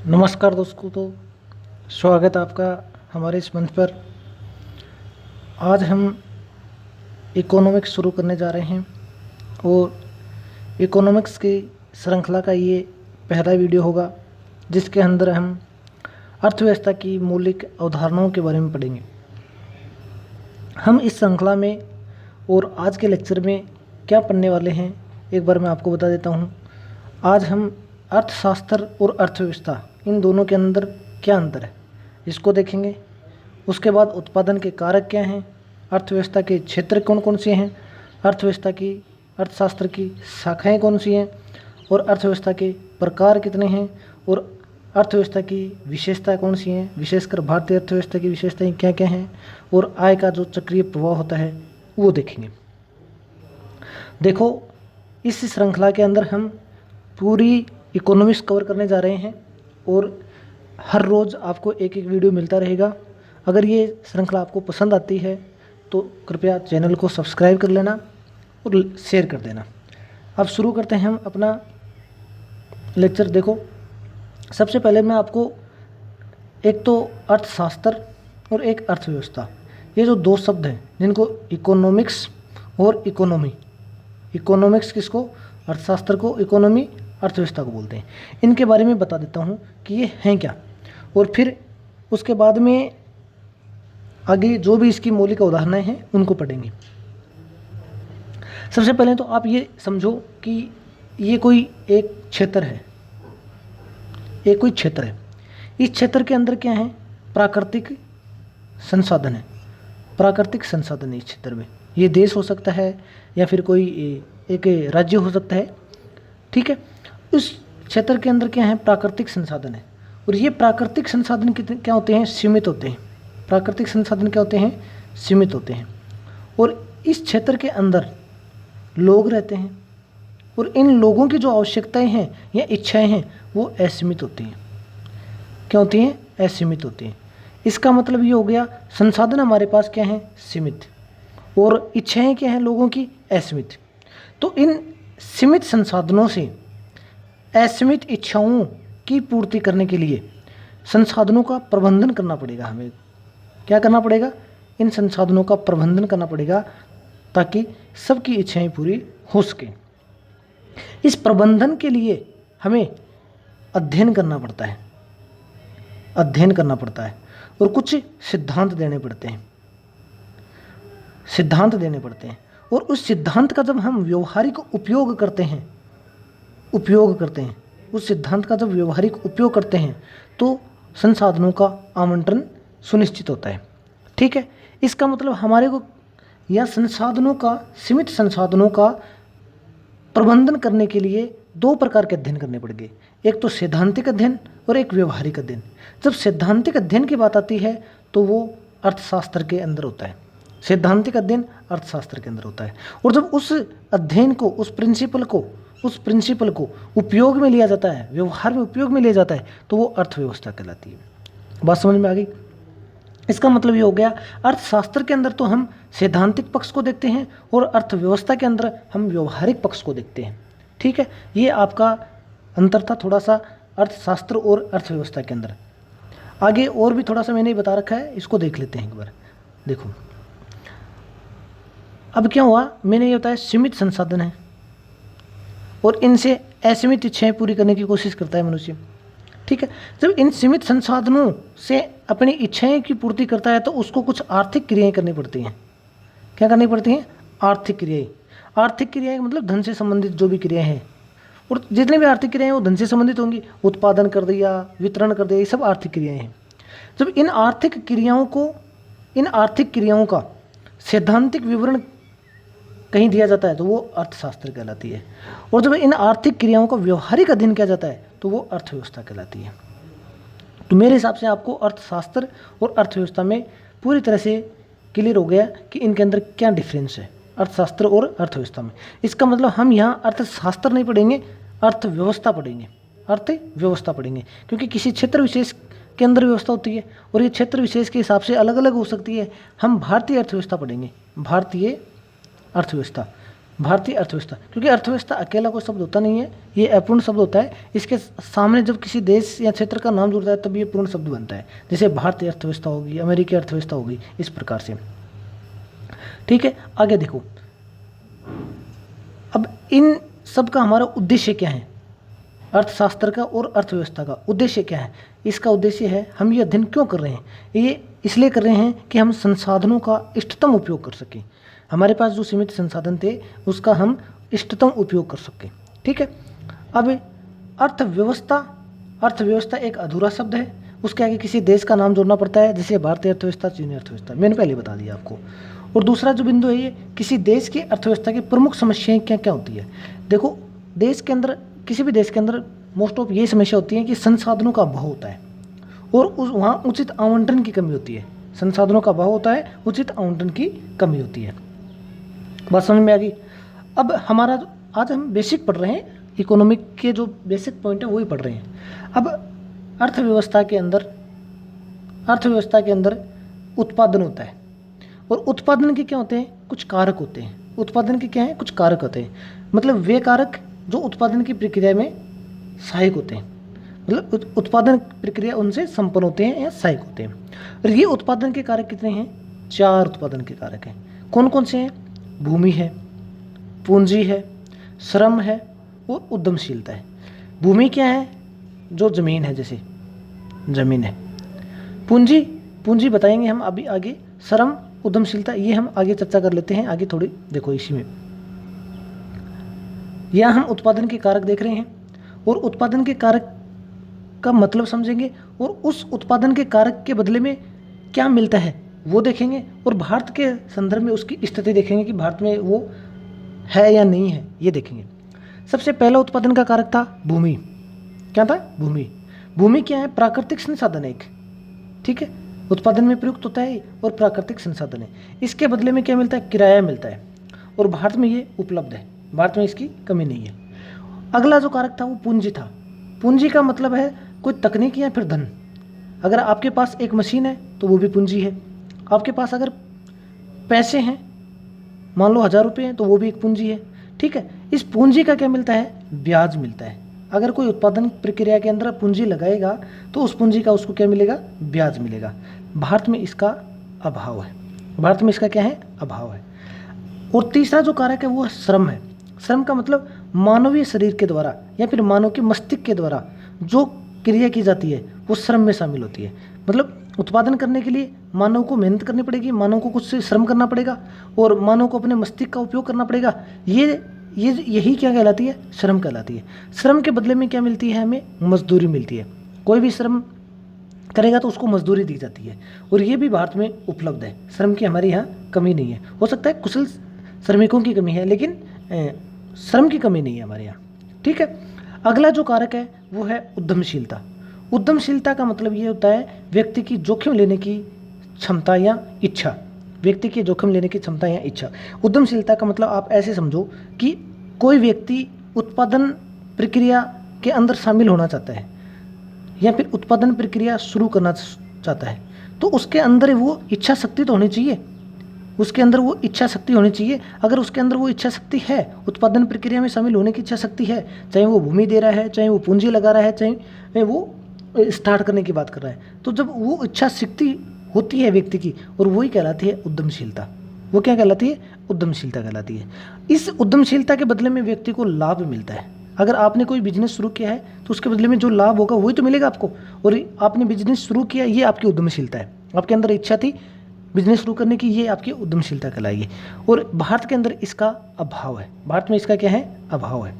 नमस्कार दोस्तों। स्वागत है आपका हमारे इस मंच पर। आज हम इकोनॉमिक्स शुरू करने जा रहे हैं और इकोनॉमिक्स की श्रृंखला का ये पहला वीडियो होगा जिसके अंदर हम अर्थव्यवस्था की मौलिक अवधारणाओं के बारे में पढ़ेंगे। हम इस श्रृंखला में और आज के लेक्चर में क्या पढ़ने वाले हैं एक बार मैं आपको बता देता हूँ। आज हम अर्थशास्त्र और अर्थव्यवस्था इन दोनों के अंदर क्या अंतर है इसको देखेंगे। उसके बाद उत्पादन के कारक क्या हैं, अर्थव्यवस्था के क्षेत्र कौन कौन से हैं, अर्थव्यवस्था की अर्थशास्त्र की शाखाएं कौन सी हैं और अर्थव्यवस्था के प्रकार कितने हैं और अर्थव्यवस्था की विशेषता कौन सी हैं, विशेषकर भारतीय अर्थव्यवस्था की विशेषताएं क्या क्या हैं और आय का जो चक्रीय प्रभाव होता है वो देखेंगे। देखो, इस श्रृंखला के अंदर हम पूरी इकोनॉमिक्स कवर करने जा रहे हैं और हर रोज़ आपको एक एक वीडियो मिलता रहेगा। अगर ये श्रृंखला आपको पसंद आती है तो कृपया चैनल को सब्सक्राइब कर लेना और शेयर कर देना। अब शुरू करते हैं हम अपना लेक्चर। देखो, सबसे पहले मैं आपको एक तो अर्थशास्त्र और एक अर्थव्यवस्था, ये जो दो शब्द हैं जिनको इकोनॉमिक्स और इकोनॉमी, इकोनॉमिक्स किसको, अर्थशास्त्र को, इकोनॉमी अर्थव्यवस्था को बोलते हैं, इनके बारे में बता देता हूँ कि ये हैं क्या और फिर उसके बाद में आगे जो भी इसकी मौलिक अवधारणाएं हैं उनको पढ़ेंगे। सबसे पहले तो आप ये समझो कि ये कोई एक क्षेत्र है, एक कोई क्षेत्र है। इस क्षेत्र के अंदर क्या है, प्राकृतिक संसाधन है, प्राकृतिक संसाधन है इस क्षेत्र में। ये देश हो सकता है या फिर कोई एक राज्य हो सकता है, ठीक है। उस क्षेत्र के अंदर क्या है, प्राकृतिक संसाधन है और ये प्राकृतिक संसाधन क्या होते हैं, सीमित होते हैं। प्राकृतिक संसाधन क्या होते हैं, सीमित होते हैं और इस क्षेत्र के अंदर लोग रहते हैं और इन लोगों की जो आवश्यकताएं हैं या इच्छाएं हैं वो असीमित होती हैं। क्या होती हैं, असीमित होती हैं। इसका मतलब ये हो गया, संसाधन हमारे पास क्या है, सीमित, और इच्छाएं क्या हैं लोगों की, असीमित। तो इन सीमित संसाधनों से असीमित इच्छाओं की पूर्ति करने के लिए संसाधनों का प्रबंधन करना पड़ेगा। हमें क्या करना पड़ेगा, इन संसाधनों का प्रबंधन करना पड़ेगा ताकि सबकी इच्छाएं पूरी हो सके। इस प्रबंधन के लिए हमें अध्ययन करना पड़ता है, अध्ययन करना पड़ता है और कुछ सिद्धांत देने पड़ते हैं, सिद्धांत देने पड़ते हैं और उस सिद्धांत का जब हम व्यवहारिक उपयोग करते हैं, उस सिद्धांत का जब व्यवहारिक उपयोग करते हैं तो संसाधनों का आवंटन सुनिश्चित होता है, ठीक है। इसका मतलब हमारे को या संसाधनों का, सीमित संसाधनों का प्रबंधन करने के लिए दो प्रकार के अध्ययन करने पड़ेंगे, एक तो सैद्धांतिक अध्ययन और एक व्यवहारिक अध्ययन। जब सैद्धांतिक अध्ययन की बात आती है तो वो अर्थशास्त्र के अंदर होता है, सैद्धांतिक अध्ययन अर्थशास्त्र के अंदर होता है। और जब उस अध्ययन को, उस प्रिंसिपल को उपयोग में लिया जाता है, व्यवहार में उपयोग में लिया जाता है तो वो अर्थव्यवस्था कहलाती है। बात समझ में आ गई। इसका मतलब ये हो गया, अर्थशास्त्र के अंदर तो हम सैद्धांतिक पक्ष को देखते हैं और अर्थव्यवस्था के अंदर हम व्यवहारिक पक्ष को देखते हैं, ठीक है। ये आपका अंतर था थोड़ा सा अर्थशास्त्र और अर्थव्यवस्था के अंदर। आगे और भी थोड़ा सा मैंने बता रखा है, इसको देख लेते हैं एक बार। देखो, अब क्या हुआ, मैंने ये बताया सीमित संसाधन है और इनसे असीमित इच्छाएं पूरी करने की कोशिश करता है मनुष्य, ठीक है। जब इन सीमित संसाधनों से अपनी इच्छाएं की पूर्ति करता है तो उसको कुछ आर्थिक क्रियाएं करनी पड़ती हैं। क्या करनी पड़ती हैं, आर्थिक क्रियाएं। आर्थिक क्रियाएं मतलब धन से संबंधित जो भी क्रियाएं हैं, और जितनी भी आर्थिक क्रियाएं वो धन से संबंधित होंगी, उत्पादन कर दिया, वितरण कर दिया, ये सब आर्थिक क्रियाएं हैं। जब इन आर्थिक क्रियाओं का सैद्धांतिक विवरण कहीं दिया जाता है तो वो अर्थशास्त्र कहलाती है, और जब इन आर्थिक क्रियाओं का व्यवहारिक अध्ययन किया जाता है तो वो अर्थव्यवस्था कहलाती है। तो मेरे हिसाब से आपको अर्थशास्त्र और अर्थव्यवस्था में पूरी तरह से क्लियर हो गया कि इनके अंदर क्या डिफरेंस है, अर्थशास्त्र और अर्थव्यवस्था में। इसका मतलब हम यहाँ अर्थशास्त्र नहीं पढ़ेंगे, अर्थव्यवस्था पढ़ेंगे, अर्थव्यवस्था पढ़ेंगे, क्योंकि किसी क्षेत्र विशेष के अंदर व्यवस्था होती है और ये क्षेत्र विशेष के हिसाब से अलग अलग हो सकती है। हम भारतीय अर्थव्यवस्था पढ़ेंगे, भारतीय अर्थव्यवस्था, भारतीय अर्थव्यवस्था, क्योंकि अर्थव्यवस्था अकेला कोई शब्द होता नहीं है, ये अपूर्ण शब्द होता है। इसके सामने जब किसी देश या क्षेत्र का नाम जुड़ता है तब ये पूर्ण शब्द बनता है। जैसे भारतीय अर्थव्यवस्था होगी, अमेरिकी अर्थव्यवस्था होगी, इस प्रकार से। ठीक है, आगे देखो। अब इन सब का हमारा उद्देश्य क्या है? अर्थशास्त्र का और अर्थव्यवस्था का उद्देश्य क्या है? इसका उद्देश्य है, हम ये अध्ययन क्यों कर रहे हैं? ये इसलिए कर रहे हैं कि हम संसाधनों का इष्टतम उपयोग कर सकें। हमारे पास जो सीमित संसाधन थे उसका हम इष्टतम उपयोग कर सकें। ठीक है, अब अर्थव्यवस्था एक अधूरा शब्द है, उसके आगे किसी देश का नाम जोड़ना पड़ता है, जैसे भारतीय अर्थव्यवस्था, चीनी अर्थव्यवस्था, मैंने पहले बता दिया आपको। और दूसरा जो बिंदु है, ये किसी देश की अर्थव्यवस्था की प्रमुख समस्याएं क्या क्या होती है। देखो, देश के अंदर, किसी भी देश के अंदर मोस्ट ऑफ ये समस्या होती है कि संसाधनों का अभाव होता है और वहाँ उचित आवंटन की कमी होती है। संसाधनों का अभाव होता है, उचित आवंटन की कमी होती है। बात समझ में आ गई? अब हमारा आज हम बेसिक पढ़ रहे हैं, इकोनॉमिक के जो बेसिक पॉइंट है वही पढ़ रहे हैं। अब अर्थव्यवस्था के अंदर उत्पादन होता है, और उत्पादन के क्या होते हैं? कुछ कारक होते हैं। उत्पादन के क्या हैं? कुछ कारक होते हैं, मतलब वे कारक जो उत्पादन की प्रक्रिया में सहायक होते हैं, मतलब उत्पादन प्रक्रिया उनसे संपन्न होते हैं या सहायक होते हैं। और ये उत्पादन के कारक कितने हैं? 4 उत्पादन के कारक हैं। कौन कौन से हैं? भूमि है, पूंजी है, श्रम है और उद्यमशीलता है। भूमि क्या है? जो जमीन है, जैसे जमीन है। पूंजी बताएंगे हम अभी आगे। श्रम, उद्यमशीलता, ये हम आगे चर्चा कर लेते हैं आगे थोड़ी। देखो इसी में यहाँ हम उत्पादन के कारक देख रहे हैं, और उत्पादन के कारक का मतलब समझेंगे, और उस उत्पादन के कारक के बदले में क्या मिलता है वो देखेंगे, और भारत के संदर्भ में उसकी स्थिति देखेंगे कि भारत में वो है या नहीं है, ये देखेंगे। सबसे पहला उत्पादन का कारक था भूमि। क्या था? भूमि। भूमि क्या है? प्राकृतिक संसाधन एक। ठीक है, उत्पादन में प्रयुक्त होता है और प्राकृतिक संसाधन है। इसके बदले में क्या मिलता है? किराया मिलता है, और भारत में ये उपलब्ध है, भारत में इसकी कमी नहीं है। अगला जो कारक था वो पूंजी था। पूंजी का मतलब है कोई तकनीक या फिर धन। अगर आपके पास एक मशीन है तो वो भी पूंजी है। आपके पास अगर पैसे हैं, मान लो 1000 रुपये हैं, तो वो भी एक पूंजी है। ठीक है, इस पूंजी का क्या मिलता है? ब्याज मिलता है। अगर कोई उत्पादन प्रक्रिया के अंदर पूंजी लगाएगा तो उस पूंजी का उसको क्या मिलेगा? ब्याज मिलेगा। भारत में इसका अभाव है। भारत में इसका क्या है? अभाव है। और तीसरा जो कारक है वो श्रम है। श्रम का मतलब मानवीय शरीर के द्वारा या फिर मानव के मस्तिष्क के द्वारा जो क्रिया की जाती है वो श्रम में शामिल होती है। मतलब उत्पादन करने के लिए मानव को मेहनत करनी पड़ेगी, मानव को कुछ श्रम करना पड़ेगा, और मानव को अपने मस्तिष्क का उपयोग करना पड़ेगा। यही क्या कहलाती है? श्रम कहलाती है। श्रम के बदले में क्या मिलती है? हमें मजदूरी मिलती है। कोई भी श्रम करेगा तो उसको मजदूरी दी जाती है, और ये भी भारत में उपलब्ध है। श्रम की हमारे यहाँ कमी नहीं है। हो सकता है कुशल श्रमिकों की कमी है, लेकिन श्रम की कमी नहीं है हमारे यहाँ। ठीक है, अगला जो कारक है वो है उद्यमशीलता। उद्यमशीलता का मतलब ये होता है व्यक्ति की जोखिम लेने की क्षमता या इच्छा। व्यक्ति की जोखिम लेने की क्षमता या इच्छा। उद्यमशीलता का मतलब आप ऐसे समझो कि कोई व्यक्ति उत्पादन प्रक्रिया के अंदर शामिल होना चाहता है या फिर उत्पादन प्रक्रिया शुरू करना चाहता है, तो उसके अंदर वो इच्छा शक्ति तो होनी चाहिए। उसके अंदर वो इच्छा शक्ति होनी चाहिए। अगर उसके अंदर वो इच्छा शक्ति है, उत्पादन प्रक्रिया में शामिल होने की इच्छा शक्ति है, चाहे वो भूमि दे रहा है, चाहे वो पूंजी लगा रहा है, चाहे वो स्टार्ट करने की बात कर रहा है, तो जब वो इच्छा शक्ति होती है व्यक्ति की, और वही कहलाती है उद्यमशीलता। वो क्या कहलाती है? उद्यमशीलता कहलाती है। इस उद्यमशीलता के बदले में व्यक्ति को लाभ मिलता है। अगर आपने कोई बिजनेस शुरू किया है तो उसके बदले में जो लाभ होगा वही तो मिलेगा आपको, और आपने बिजनेस शुरू किया, ये आपकी उद्यमशीलता है। आपके अंदर इच्छा थी बिजनेस शुरू करने की, ये आपकी उद्यमशीलता कहलाएगी। और भारत के अंदर इसका अभाव है। भारत में इसका क्या है? अभाव है।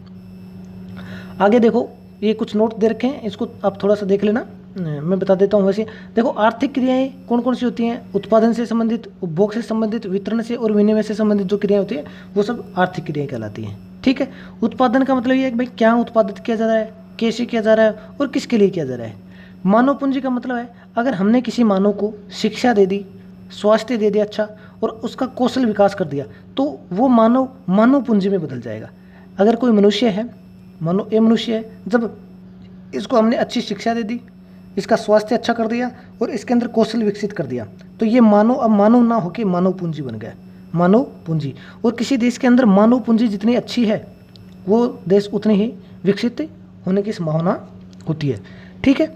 आगे देखो, ये कुछ नोट दे रखे हैं, इसको आप थोड़ा सा देख लेना, मैं बता देता हूँ। वैसे देखो, आर्थिक क्रियाएं कौन कौन सी होती हैं? उत्पादन से संबंधित, उपभोग से संबंधित, वितरण से और विनिमय से संबंधित जो क्रियाएं होती हैं वो सब आर्थिक क्रियाएं कहलाती हैं। ठीक है, उत्पादन का मतलब ये है कि भाई क्या उत्पादित किया जा रहा है, कैसे किया जा रहा है और किसके लिए किया जा रहा है। मानव पूंजी का मतलब है अगर हमने किसी मानव को शिक्षा दे दी, स्वास्थ्य दे दिया अच्छा, और उसका कौशल विकास कर दिया, तो वो मानव पूंजी में बदल जाएगा। अगर कोई मनुष्य है, मानो ये मनुष्य है, जब इसको हमने अच्छी शिक्षा दे दी, इसका स्वास्थ्य अच्छा कर दिया और इसके अंदर कौशल विकसित कर दिया, तो ये अब मानव ना होकर मानव पूंजी बन गया। मानव पूंजी। और किसी देश के अंदर मानव पूंजी जितनी अच्छी है वो देश उतनी ही विकसित होने की संभावना होती है। ठीक है।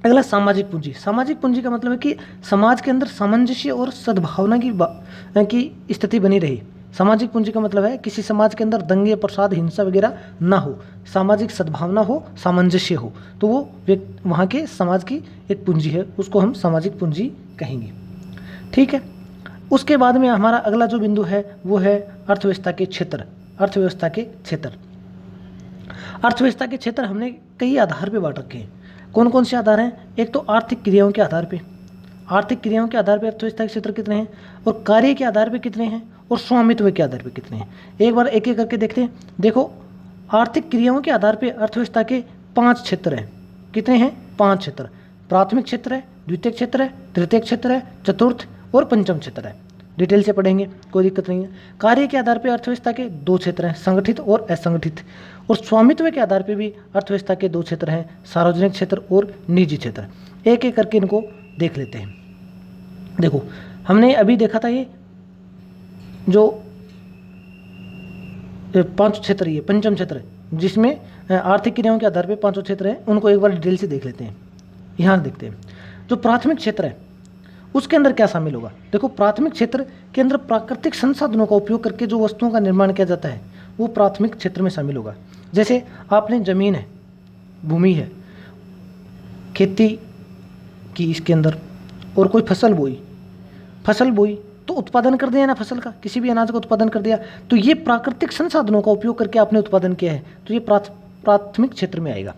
अगला सामाजिक पूंजी। सामाजिक पूंजी का मतलब है कि समाज के अंदर सामंजस्य और सद्भावना की स्थिति बनी रही। सामाजिक पूंजी का मतलब है किसी समाज के अंदर दंगे, प्रसाद, हिंसा वगैरह ना हो, सामाजिक सद्भावना हो, सामंजस्य हो, तो वो वहाँ के समाज की एक पूंजी है, उसको हम सामाजिक पूंजी कहेंगे। ठीक है। उसके बाद में हमारा अगला जो बिंदु है वो है अर्थव्यवस्था के क्षेत्र। अर्थव्यवस्था के क्षेत्र, अर्थव्यवस्था के क्षेत्र हमने कई आधार पर बांट रखे हैं। कौन कौन से आधार हैं? एक तो आर्थिक क्रियाओं के आधार पे, आर्थिक क्रियाओं के आधार पर अर्थव्यवस्था के क्षेत्र कितने हैं, और कार्य के आधार पर कितने हैं, और स्वामित्व के आधार पर कितने हैं। एक बार एक एक करके देखते हैं। देखो, आर्थिक क्रियाओं के आधार पर अर्थव्यवस्था के 5 क्षेत्र हैं। कितने हैं? 5 क्षेत्र। प्राथमिक क्षेत्र है, द्वितीय क्षेत्र है, तृतीय क्षेत्र है, चतुर्थ और पंचम क्षेत्र है। डिटेल से पढ़ेंगे, कोई दिक्कत नहीं है। कार्य के आधार पर अर्थव्यवस्था के 2 क्षेत्र हैं, संगठित और असंगठित। और स्वामित्व के आधार पर भी अर्थव्यवस्था के 2 क्षेत्र हैं, सार्वजनिक क्षेत्र और निजी क्षेत्र। एक एक करके इनको देख लेते हैं। देखो, हमने अभी देखा था ये जो 5 क्षेत्र, ये पंचम क्षेत्र जिसमें आर्थिक क्रियाओं के आधार पर 5 क्षेत्र हैं, उनको एक बार डिटेल से देख लेते हैं। यहाँ देखते हैं जो प्राथमिक क्षेत्र है उसके अंदर क्या शामिल होगा। देखो, प्राथमिक क्षेत्र के अंदर प्राकृतिक संसाधनों का उपयोग करके जो वस्तुओं का निर्माण किया जाता है वो प्राथमिक क्षेत्र में शामिल होगा। जैसे आपने जमीन है, भूमि है, खेती की इसके अंदर, और कोई फसल बोई तो उत्पादन कर दिया ना फसल का, किसी भी अनाज का उत्पादन कर दिया, तो ये प्राकृतिक संसाधनों का उपयोग करके आपने उत्पादन किया है, तो ये प्राथमिक क्षेत्र में आएगा।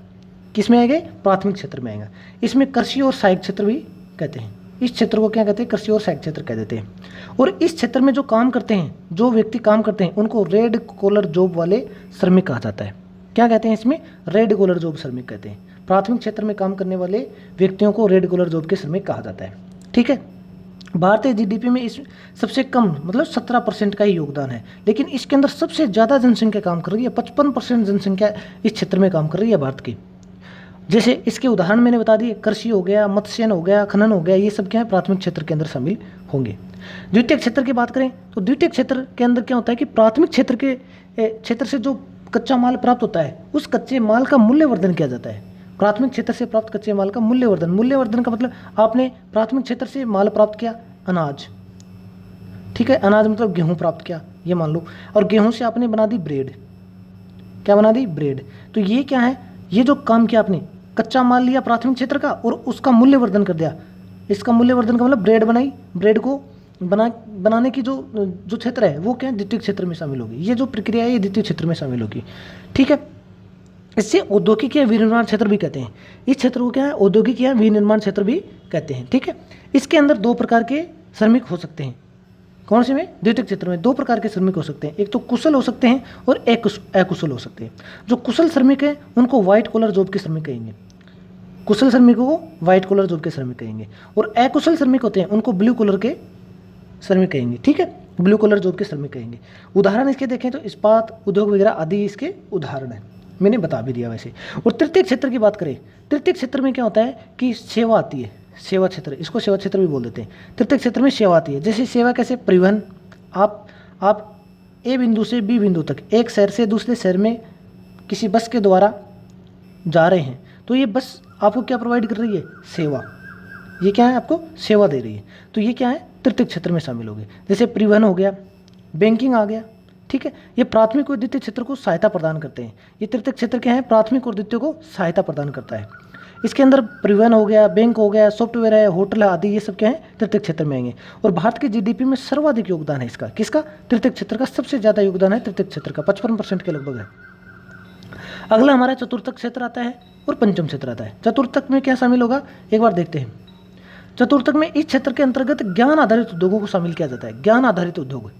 किस में आएगा? प्राथमिक क्षेत्र में आएगा। इसमें कृषि और सहायक क्षेत्र भी कहते हैं। इस क्षेत्र को क्या कहते हैं? कृषि और सहायक क्षेत्र कह देते हैं। और इस क्षेत्र में जो काम करते हैं, जो व्यक्ति काम करते हैं, उनको रेड कॉलर जॉब वाले श्रमिक कहा जाता है। क्या कहते हैं इसमें? रेड कॉलर जॉब श्रमिक कहते हैं। प्राथमिक क्षेत्र में काम करने वाले व्यक्तियों को रेड कॉलर जॉब के श्रमिक कहा जाता है। ठीक है। भारतीय जीडीपी में इस सबसे कम मतलब 17% का ही योगदान है, लेकिन इसके अंदर सबसे ज़्यादा जनसंख्या काम कर रही है। 55% जनसंख्या इस क्षेत्र में काम कर रही है भारत की। जैसे इसके उदाहरण मैंने बता दिए, कृषि हो गया, मत्स्यन हो गया, खनन हो गया, ये सब क्या है? प्राथमिक क्षेत्र के अंदर शामिल होंगे। द्वितीय क्षेत्र की बात करें तो द्वितीय क्षेत्र के अंदर क्या होता है कि प्राथमिक क्षेत्र से जो कच्चा माल प्राप्त होता है उस कच्चे माल का मूल्यवर्धन किया जाता है। प्राथमिक क्षेत्र से प्राप्त कच्चे माल का मूल्यवर्धन का मतलब आपने प्राथमिक क्षेत्र से माल प्राप्त किया, अनाज। ठीक है, अनाज मतलब गेहूं प्राप्त किया, ये मान लो, और गेहूं से आपने बना दी ब्रेड। क्या बना दी? ब्रेड। तो ये क्या है? ये जो काम किया आपने, कच्चा माल लिया प्राथमिक क्षेत्र का और उसका मूल्यवर्धन कर दिया। इसका मूल्यवर्धन का मतलब ब्रेड बनाई, ब्रेड को बनाने की जो क्षेत्र है वो क्या है? द्वितीय क्षेत्र में शामिल होगी। ये जो प्रक्रिया है ये द्वितीय क्षेत्र में शामिल होगी। ठीक है। इससे औद्योगिक या विनिर्माण क्षेत्र भी कहते हैं। इस क्षेत्र को क्या है? औद्योगिक या विनिर्माण क्षेत्र भी कहते हैं। ठीक है। इसके अंदर 2 प्रकार के श्रमिक हो सकते हैं। कौन से में? द्वितीय क्षेत्र में 2 प्रकार के श्रमिक हो सकते हैं। एक तो कुशल हो सकते हैं और अकुशल हो सकते हैं। जो कुशल श्रमिक हैं उनको व्हाइट कॉलर जॉब के श्रमिक कहेंगे। कुशल श्रमिकों को व्हाइट कॉलर जॉब के श्रमिक कहेंगे, और अकुशल श्रमिक होते हैं उनको ब्लू कॉलर के श्रमिक कहेंगे। ठीक है, ब्लू कॉलर जॉब के श्रमिक कहेंगे। उदाहरण इसके देखें तो इस्पात उद्योग वगैरह आदि इसके उदाहरण हैं, मैंने बता भी दिया वैसे। और तृतीय क्षेत्र की बात करें, तृतीय क्षेत्र में क्या होता है कि सेवा आती है। सेवा क्षेत्र, इसको सेवा क्षेत्र भी बोल देते हैं। तृतीय क्षेत्र में सेवा आती है। जैसे सेवा कैसे? परिवहन, आप ए बिंदु से बी बिंदु तक एक शहर से दूसरे शहर में किसी बस के द्वारा जा रहे हैं, तो ये बस आपको क्या प्रोवाइड कर रही है? सेवा। ये क्या है? आपको सेवा दे रही है। तो ये क्या है? तृतीय क्षेत्र में शामिल हो गए। जैसे परिवहन हो गया, बैंकिंग आ गया। ठीक है, ये प्राथमिक और द्वितीय क्षेत्र को सहायता प्रदान करते हैं। ये तृतीय क्षेत्र क्या है? प्राथमिक और द्वितीय को सहायता प्रदान करता है। इसके अंदर परिवहन हो गया, बैंक हो गया, सॉफ्टवेयर है, होटल आदि, ये सब क्या है? तृतीय क्षेत्र में आएंगे। और भारत की जीडीपी में सर्वाधिक योगदान है इसका। किसका? तृतीय क्षेत्र का सबसे ज़्यादा योगदान है तृतीय क्षेत्र का, 55% के लगभग है। अगला हमारा चतुर्थक क्षेत्र आता है और पंचम क्षेत्र आता है। चतुर्थक में क्या शामिल होगा एक बार देखते हैं। चतुर्थक में इस क्षेत्र के अंतर्गत ज्ञान आधारित उद्योगों को शामिल किया जाता है। ज्ञान आधारित उद्योग,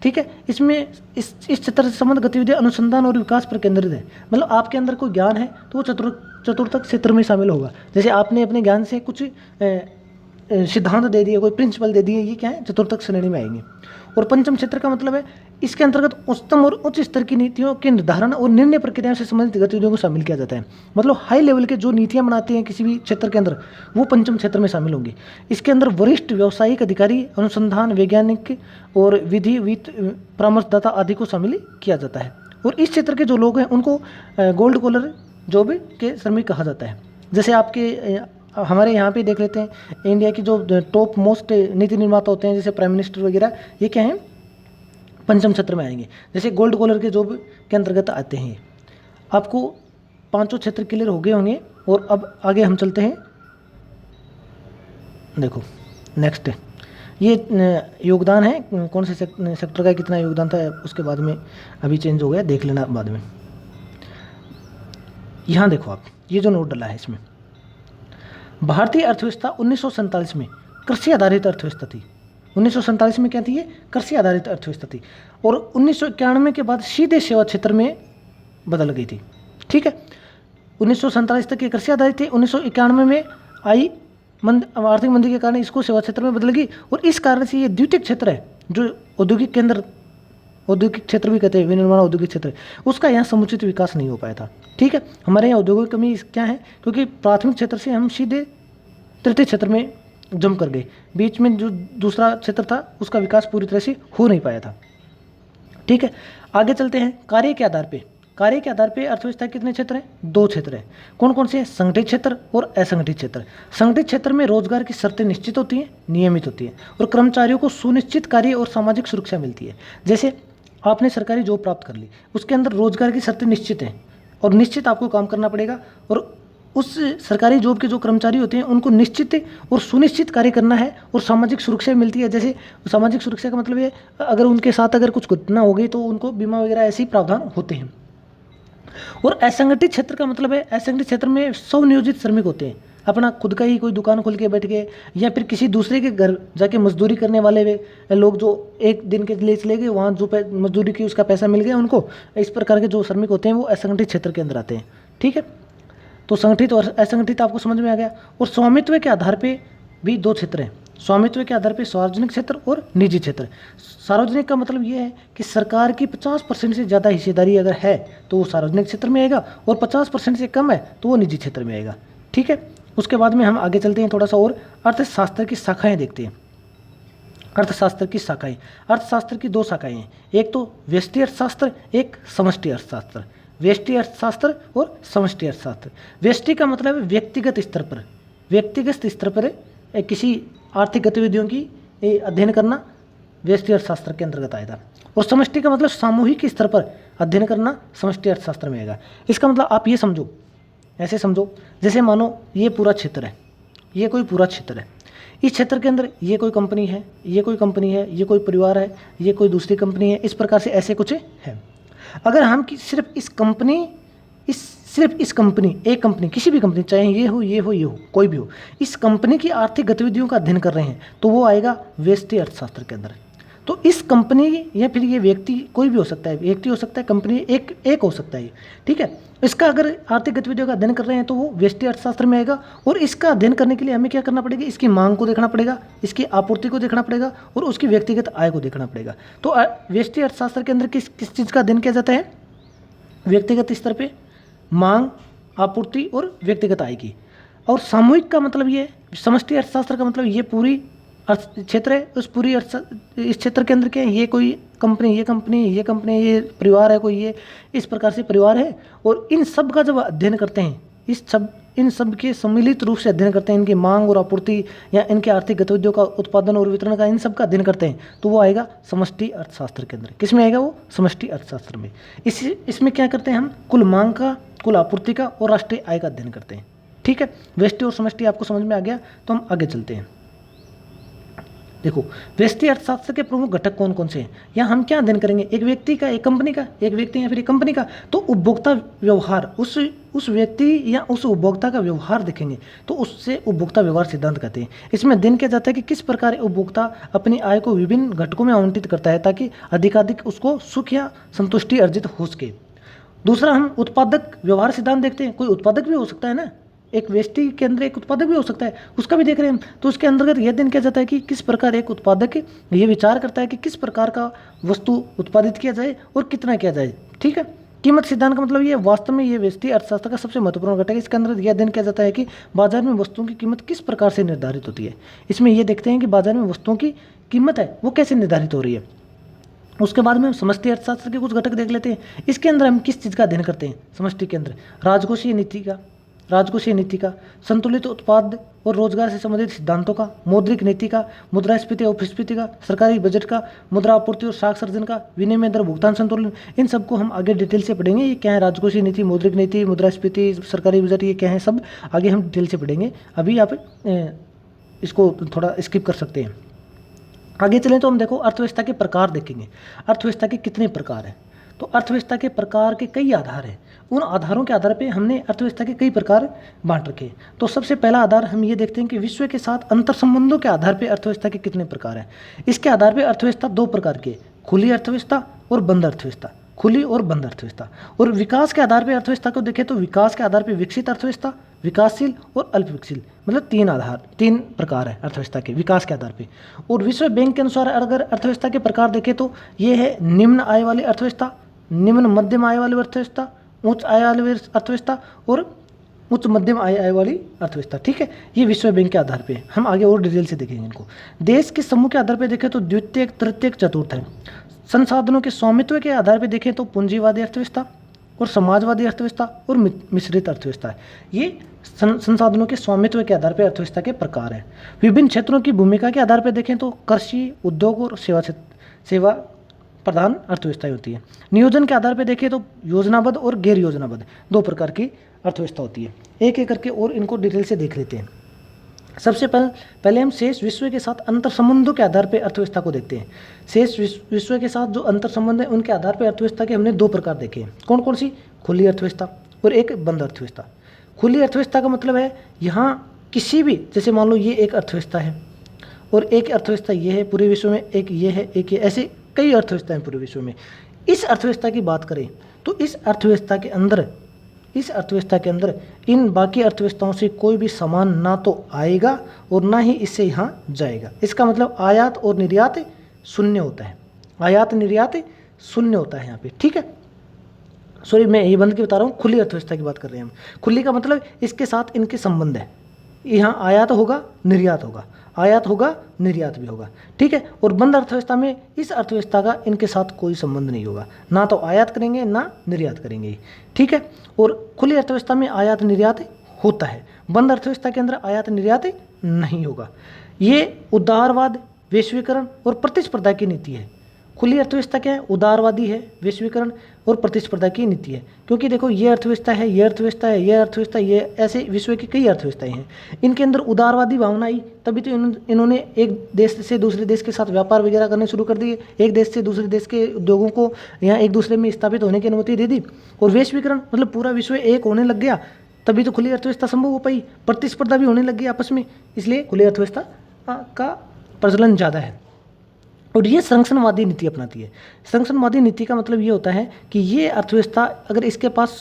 ठीक है, इसमें इस क्षेत्र से संबंधित गतिविधियां अनुसंधान और विकास पर केंद्रित है। मतलब आपके अंदर कोई ज्ञान है तो वो चतुर्थक क्षेत्र में शामिल होगा। जैसे आपने अपने ज्ञान से कुछ सिद्धांत दे दिए, कोई प्रिंसिपल दे दिए, ये क्या है? चतुर्थक श्रेणी में आएंगे। और पंचम क्षेत्र का मतलब है इसके अंतर्गत उच्चतम और उच्च स्तर की नीतियों के निर्धारण और निर्णय प्रक्रियाओं से संबंधित गतिविधियों को शामिल किया जाता है। मतलब हाई लेवल के जो नीतियां बनाते हैं किसी भी क्षेत्र के अंदर, वो पंचम क्षेत्र में शामिल होंगे। इसके अंदर वरिष्ठ व्यावसायिक अधिकारी, अनुसंधान वैज्ञानिक और विधि वित्त परामर्शदाता आदि को शामिल किया जाता है। और इस क्षेत्र के जो लोग हैं उनको गोल्ड कॉलर जॉब के श्रमिक कहा जाता है। जैसे आपके हमारे यहाँ पे देख लेते हैं, इंडिया की जो टॉप मोस्ट नीति निर्माता होते हैं जैसे प्राइम मिनिस्टर वगैरह, ये क्या है, पंचम क्षेत्र में आएंगे। जैसे गोल्ड कॉलर के जॉब के अंतर्गत आते हैं। आपको पांचों क्षेत्र क्लियर हो गए होंगे। और अब आगे हम चलते हैं। देखो नेक्स्ट ये योगदान है कौन से सेक्टर का कितना योगदान था, उसके बाद में अभी चेंज हो गया, देख लेना बाद में। यहाँ देखो आप, ये जो नोट डला है इसमें, भारतीय अर्थव्यवस्था 1947 में कृषि आधारित अर्थव्यवस्था थी। 1947 में क्या थी, ये कृषि आधारित अर्थव्यवस्था थी। और 1991 के बाद सीधे सेवा क्षेत्र में बदल गई थी। ठीक है, 1947 तक ये कृषि आधारित थी। 1991 में आई आर्थिक मंदी के कारण इसको सेवा क्षेत्र में बदल गई। और इस कारण से ये द्वितीय क्षेत्र है, जो औद्योगिक केंद्र, औद्योगिक क्षेत्र भी कहते हैं, विनिर्माण औद्योगिक क्षेत्र, उसका यहाँ समुचित विकास नहीं हो पाया था। ठीक है, हमारे यहाँ औद्योगिक कमी क्या है, क्योंकि प्राथमिक क्षेत्र से हम सीधे तृतीय क्षेत्र में जम कर गए। बीच में जो दूसरा क्षेत्र था उसका विकास पूरी तरह से हो नहीं पाया था। ठीक है, आगे चलते हैं। कार्य के आधार पे, कार्य के आधार पे अर्थव्यवस्था कितने क्षेत्र हैं, 2 क्षेत्र हैं। कौन कौन से, संगठित क्षेत्र और असंगठित क्षेत्र। संगठित क्षेत्र में रोजगार की शर्तें निश्चित होती हैं, नियमित होती हैं, और कर्मचारियों को सुनिश्चित कार्य और सामाजिक सुरक्षा मिलती है। जैसे आपने सरकारी जॉब प्राप्त कर ली, उसके अंदर रोजगार की शर्तें निश्चित हैं और निश्चित आपको काम करना पड़ेगा। और उस सरकारी जॉब के जो कर्मचारी होते हैं उनको निश्चित और सुनिश्चित कार्य करना है और सामाजिक सुरक्षा मिलती है। जैसे सामाजिक सुरक्षा का मतलब ये, अगर उनके साथ अगर कुछ घटना हो गई तो उनको बीमा वगैरह ऐसे ही प्रावधान होते हैं। और असंगठित क्षेत्र का मतलब है, असंगठित क्षेत्र में स्वनियोजित श्रमिक होते हैं, अपना खुद का ही कोई दुकान खोल के बैठ गए, या फिर किसी दूसरे के घर जाके मजदूरी करने वाले लोग जो एक दिन के लिए चले गए, वहाँ जो मजदूरी की उसका पैसा मिल गया उनको। इस प्रकार के जो श्रमिक होते हैं वो असंगठित क्षेत्र के अंदर आते हैं। ठीक है, तो संगठित और असंगठित आपको समझ में आ गया। और स्वामित्व के आधार पे भी 2 क्षेत्र हैं। स्वामित्व के आधार पे सार्वजनिक क्षेत्र और निजी क्षेत्र। सार्वजनिक का मतलब ये है कि सरकार की 50% से ज़्यादा हिस्सेदारी अगर है तो वो सार्वजनिक क्षेत्र में आएगा, और 50% से कम है तो वो निजी क्षेत्र में आएगा। ठीक है, उसके बाद में हम आगे चलते हैं, थोड़ा सा और अर्थशास्त्र की शाखाएँ देखते हैं। अर्थशास्त्र की शाखाएँ, अर्थशास्त्र की 2 शाखाएँ हैं, एक तो व्यष्टि अर्थशास्त्र, एक समष्टि अर्थशास्त्र। व्यष्टि अर्थशास्त्र और समष्टि अर्थशास्त्र। व्यष्टि का मतलब है व्यक्तिगत स्तर पर, व्यक्तिगत स्तर पर किसी आर्थिक गतिविधियों की अध्ययन करना व्यष्टि अर्थशास्त्र के अंतर्गत आएगा। और समष्टि का मतलब सामूहिक स्तर पर अध्ययन करना समष्टि अर्थशास्त्र में आएगा। इसका मतलब आप ये समझो, ऐसे समझो जैसे मानो ये पूरा क्षेत्र है, ये कोई पूरा क्षेत्र है, इस क्षेत्र के अंदर ये कोई कंपनी है, ये कोई कंपनी है, ये कोई परिवार है, ये कोई दूसरी कंपनी है, इस प्रकार से ऐसे कुछ है। अगर हम सिर्फ इस कंपनी, एक कंपनी, किसी भी कंपनी, चाहे ये हो, ये हो, ये हो, कोई भी हो, इस कंपनी की आर्थिक गतिविधियों का अध्ययन कर रहे हैं तो वो आएगा व्यष्टि अर्थशास्त्र के अंदर। तो इस कंपनी या फिर ये व्यक्ति कोई भी हो सकता है, व्यक्ति हो सकता है, कंपनी एक हो सकता है। ठीक है, इसका अगर आर्थिक गतिविधियों का अध्ययन कर रहे हैं तो वो व्यष्टि अर्थशास्त्र में आएगा। और इसका अध्ययन करने के लिए हमें क्या करना पड़ेगा, इसकी मांग को देखना पड़ेगा, इसकी आपूर्ति को देखना पड़ेगा, और उसकी व्यक्तिगत आय को देखना पड़ेगा। तो व्यष्टि अर्थशास्त्र के अंदर किस चीज़ का अध्ययन किया जाता है, व्यक्तिगत स्तर पे मांग, आपूर्ति और व्यक्तिगत आय की। और सामूहिक का मतलब ये, समष्टि अर्थशास्त्र का मतलब ये पूरी अर्थ क्षेत्र है, उस पूरी इस क्षेत्र के अंदर क्या है, ये कोई कंपनी, ये कंपनी, ये कंपनी, ये परिवार है कोई, ये इस प्रकार से परिवार है। और इन सब का जब अध्ययन करते हैं, इन सब के सम्मिलित रूप से अध्ययन करते हैं, इनकी मांग और आपूर्ति या इनके आर्थिक गतिविधियों का उत्पादन और वितरण का, इन सब का अध्ययन करते हैं, तो वो आएगा समष्टि अर्थशास्त्र के अंदर। किस में आएगा वो, समष्टि अर्थशास्त्र में। इसमें क्या करते हैं हम, कुल मांग का, कुल आपूर्ति का और राष्ट्रीय आय का अध्ययन करते हैं। ठीक है, व्यष्टि और समष्टि आपको समझ में आ गया, तो हम आगे चलते हैं। देखो व्यष्टि अर्थशास्त्र के प्रमुख घटक कौन कौन से हैं, यहाँ हम क्या अध्ययन करेंगे, एक व्यक्ति का, एक कंपनी का, एक व्यक्ति या फिर एक कंपनी का, तो उपभोक्ता व्यवहार, उस व्यक्ति या उस उपभोक्ता का व्यवहार देखेंगे, तो उससे उपभोक्ता व्यवहार सिद्धांत कहते हैं। इसमें अध्ययन किया जाता है कि किस प्रकार उपभोक्ता अपनी आय को विभिन्न घटकों में आवंटित करता है ताकि अधिकाधिक उसको सुख या संतुष्टि अर्जित हो सके। दूसरा हम उत्पादक व्यवहार सिद्धांत देखते हैं। कोई उत्पादक भी हो सकता है ना, एक व्यष्टि के अंदर एक उत्पादक भी हो सकता है, उसका भी देख रहे हैं हम। तो उसके अंतर्गत यह अध्ययन किया जाता है कि किस प्रकार एक उत्पादक ये विचार करता है कि किस प्रकार का वस्तु उत्पादित किया जाए और कितना किया जाए। ठीक है, कीमत सिद्धांत का मतलब ये वास्तव में ये व्यष्टि अर्थशास्त्र का सबसे महत्वपूर्ण घटक है। इसके अंदर यह अध्ययन किया जाता है कि बाजार में वस्तुओं की कीमत किस प्रकार से निर्धारित होती है। इसमें यह देखते हैं कि बाजार में वस्तुओं की कीमत है वो कैसे निर्धारित हो रही है। उसके बाद में हम समष्टि अर्थशास्त्र के कुछ घटक देख लेते हैं। इसके अंदर हम किस चीज़ का अध्ययन करते हैं समष्टि के अंदर, राजकोषीय नीति का, संतुलित उत्पाद और रोजगार से संबंधित सिद्धांतों का, मौद्रिक नीति का, मुद्रास्फीति और अपस्फीति का, सरकारी बजट का, मुद्रा आपूर्ति और साख सर्जन का, विनिमय दर भुगतान संतुलन, इन सबको हम आगे डिटेल से पढ़ेंगे। ये क्या है, राजकोषीय नीति, मौद्रिक नीति, मुद्रास्फीति, सरकारी बजट, ये क्या है, सब आगे हम डिटेल से पढ़ेंगे। अभी आप इसको थोड़ा स्किप कर सकते हैं। आगे चलें तो हम देखो अर्थव्यवस्था के प्रकार देखेंगे। अर्थव्यवस्था के कितने प्रकार हैं, तो अर्थव्यवस्था के प्रकार के कई आधार हैं। उन आधारों के आधार पे हमने अर्थव्यवस्था के कई प्रकार बांट रखे। तो सबसे पहला आधार हम ये देखते हैं कि विश्व के साथ अंतर संबंधों के आधार पे अर्थव्यवस्था के कितने प्रकार हैं। इसके आधार पे अर्थव्यवस्था दो प्रकार की है, खुली अर्थव्यवस्था और बंद अर्थव्यवस्था, खुली और बंद अर्थव्यवस्था। और विकास के आधार पे अर्थव्यवस्था को देखें तो विकास के आधार पे विकसित अर्थव्यवस्था, विकासशील और अल्प विकसित, मतलब तीन प्रकार है अर्थव्यवस्था के विकास के आधार पे। और विश्व बैंक के अनुसार अगर अर्थव्यवस्था के प्रकार देखें तो ये है निम्न आय वाली अर्थव्यवस्था, निम्न मध्यम आय वाली अर्थव्यवस्था, उच्च आय वाली अर्थव्यवस्था और उच्च मध्यम आय वाली अर्थव्यवस्था। ठीक है, ये विश्व बैंक के आधार पे। हम आगे और डिटेल से देखेंगे इनको। देश के समूह के आधार पे देखें तो द्वितीयक, तृतीयक, चतुर्थ है। संसाधनों के स्वामित्व के आधार पे देखें तो पूंजीवादी अर्थव्यवस्था और समाजवादी अर्थव्यवस्था और मिश्रित अर्थव्यवस्था है। ये संसाधनों के स्वामित्व के आधार पर अर्थव्यवस्था के प्रकार हैं। विभिन्न क्षेत्रों की भूमिका के आधार पर देखें तो कृषि, उद्योग और सेवा प्रधान अर्थव्यवस्थाएं होती है। नियोजन के आधार पर देखें तो योजनाबद्ध और गैर योजनाबद्ध दो प्रकार की अर्थव्यवस्था होती है। एक एक करके और इनको डिटेल से देख लेते हैं। सबसे पहले हम शेष विश्व के साथ अंतर संबंधों के आधार पर अर्थव्यवस्था को देखते हैं। शेष विश्व के साथ जो अंतर संबंध है उनके आधार पर अर्थव्यवस्था के हमने दो प्रकार देखे हैं। कौन कौन सी, खुली अर्थव्यवस्था और एक बंद अर्थव्यवस्था। खुली अर्थव्यवस्था का मतलब है यहाँ किसी भी, जैसे मान लो ये एक अर्थव्यवस्था है और एक अर्थव्यवस्था ये है पूरे विश्व में, एक ये है, एक ये, ऐसे कई अर्थव्यवस्थाएं पूरे विश्व में। इस अर्थव्यवस्था की बात करें तो इस अर्थव्यवस्था के अंदर इन बाकी अर्थव्यवस्थाओं से कोई भी सामान ना तो आएगा और ना ही इससे यहाँ जाएगा। इसका मतलब आयात और निर्यात शून्य होता है, आयात निर्यात शून्य होता है यहाँ पे। ठीक है, सॉरी मैं यही बंद के बता रहा हूँ, खुली अर्थव्यवस्था की बात कर रहे हैं हम। खुली का मतलब इसके साथ इनके संबंध है, यहाँ आयात होगा निर्यात होगा, आयात होगा निर्यात भी होगा। ठीक है, और बंद अर्थव्यवस्था में इस अर्थव्यवस्था का इनके साथ कोई संबंध नहीं होगा, ना तो आयात करेंगे ना निर्यात करेंगे। ठीक है, और खुली अर्थव्यवस्था में आयात निर्यात होता है, बंद अर्थव्यवस्था के अंदर आयात निर्यात नहीं होगा। ये उदारवाद, वैश्वीकरण और प्रतिस्पर्धा की नीति है। खुली अर्थव्यवस्था क्या है, उदारवादी है, वैश्वीकरण और प्रतिस्पर्धा की नीति है। क्योंकि देखो ये अर्थव्यवस्था है, ये अर्थव्यवस्था है, ये अर्थव्यवस्था, ये ऐसे विश्व की कई अर्थव्यवस्थाएं हैं। इनके अंदर उदारवादी भावना आई तभी तो इन्होंने एक देश से दूसरे देश के साथ व्यापार वगैरह करने शुरू कर दिए, एक देश से दूसरे देश के उद्योगों को यहाँ एक दूसरे में स्थापित होने की अनुमति दे दी। और वैश्वीकरण मतलब पूरा विश्व एक होने लग गया, तभी तो खुली अर्थव्यवस्था संभव हो पाई। प्रतिस्पर्धा भी होने लग गई आपस में, इसलिए खुली अर्थव्यवस्था का प्रचलन ज़्यादा है। और ये संरक्षणवादी नीति अपनाती है। संरक्षणवादी नीति का मतलब ये होता है कि ये अर्थव्यवस्था अगर इसके पास